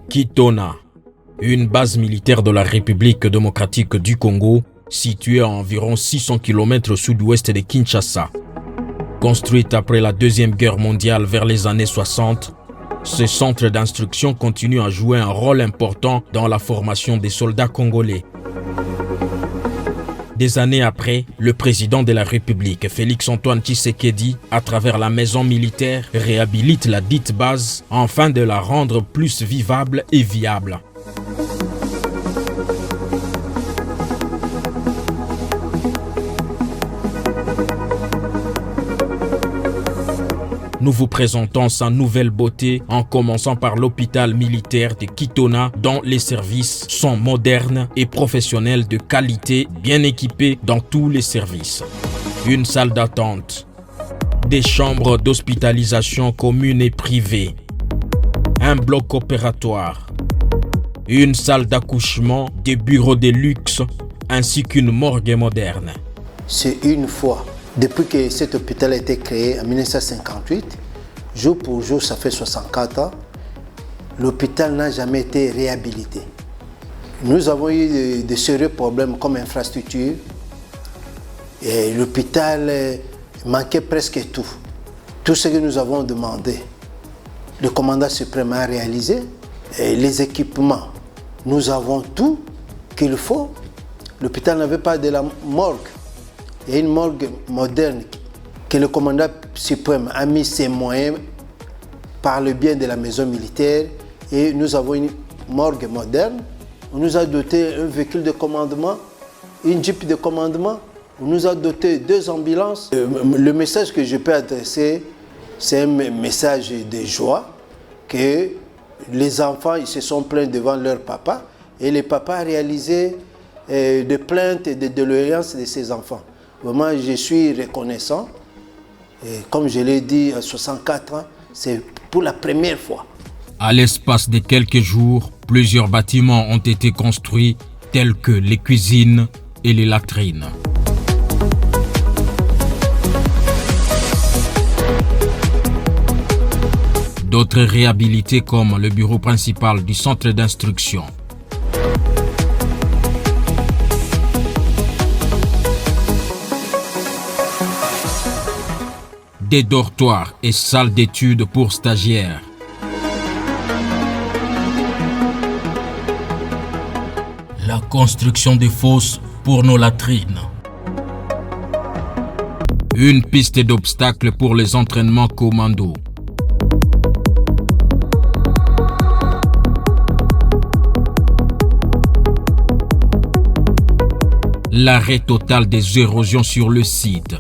Kitona, une base militaire de la République démocratique du Congo, située à environ 600 km au sud-ouest de Kinshasa. Construite après la Deuxième Guerre mondiale vers les années 60, ce centre d'instruction continue à jouer un rôle important dans la formation des soldats congolais. Des années après, le président de la République, Félix-Antoine Tshisekedi, à travers la maison militaire, réhabilite la dite base afin de la rendre plus vivable et viable. Nous vous présentons sa nouvelle beauté en commençant par l'hôpital militaire de Kitona dont les services sont modernes et professionnels de qualité, bien équipés dans tous les services. Une salle d'attente, des chambres d'hospitalisation communes et privées, un bloc opératoire, une salle d'accouchement, des bureaux de luxe ainsi qu'une morgue moderne. C'est une fois. Depuis que cet hôpital a été créé en 1958, jour pour jour, ça fait 64 ans, l'hôpital n'a jamais été réhabilité. Nous avons eu de sérieux problèmes comme infrastructure et l'hôpital manquait presque tout. Tout ce que nous avons demandé, le commandant suprême a réalisé. Et les équipements, nous avons tout qu'il faut. L'hôpital n'avait pas de la morgue. Il y a une morgue moderne que le commandant suprême a mis ses moyens par le bien de la maison militaire et nous avons une morgue moderne. On nous a doté un véhicule de commandement, une jeep de commandement, on nous a doté 2 ambulances. Le message que je peux adresser, c'est un message de joie que les enfants ils se sont plaints devant leur papa et le papa a réalisé des plaintes et des doléances de ses enfants. Vraiment, je suis reconnaissant. Et comme je l'ai dit, à 64 ans, c'est pour la première fois. À l'espace de quelques jours, plusieurs bâtiments ont été construits, tels que les cuisines et les latrines. D'autres réhabilités comme le bureau principal du centre d'instruction. Des dortoirs et salles d'études pour stagiaires. La construction des fosses pour nos latrines. Une piste d'obstacles pour les entraînements commando. L'arrêt total des érosions sur le site.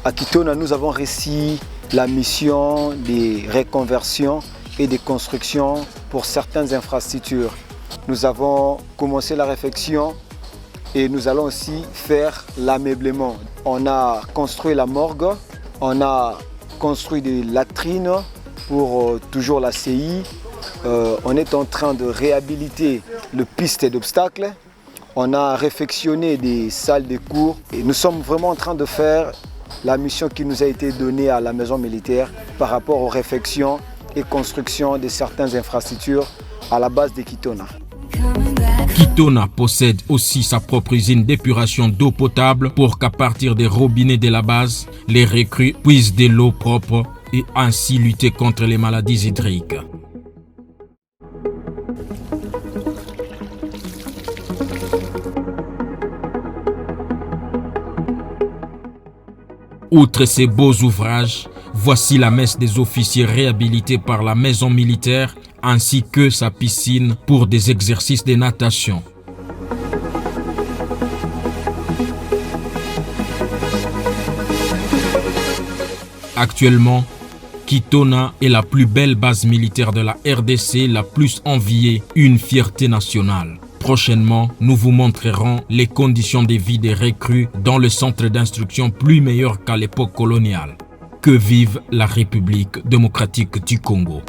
À Kitona, nous avons réussi la mission de reconversion et de construction pour certaines infrastructures. Nous avons commencé la réfection et nous allons aussi faire l'ameublement. On a construit la morgue, on a construit des latrines pour toujours la CI. On est en train de réhabiliter le piste d'obstacles. On a réfectionné des salles de cours et nous sommes vraiment en train de faire la mission qui nous a été donnée à la maison militaire par rapport aux réfections et constructions de certaines infrastructures à la base de Kitona. Kitona possède aussi sa propre usine d'épuration d'eau potable pour qu'à partir des robinets de la base, les recrues puissent de l'eau propre et ainsi lutter contre les maladies hydriques. Outre ces beaux ouvrages, voici la messe des officiers réhabilités par la maison militaire ainsi que sa piscine pour des exercices de natation. Actuellement, Kitona est la plus belle base militaire de la RDC, la plus enviée, une fierté nationale. Prochainement, nous vous montrerons les conditions de vie des recrues dans le centre d'instruction plus meilleur qu'à l'époque coloniale. Que vive la République démocratique du Congo!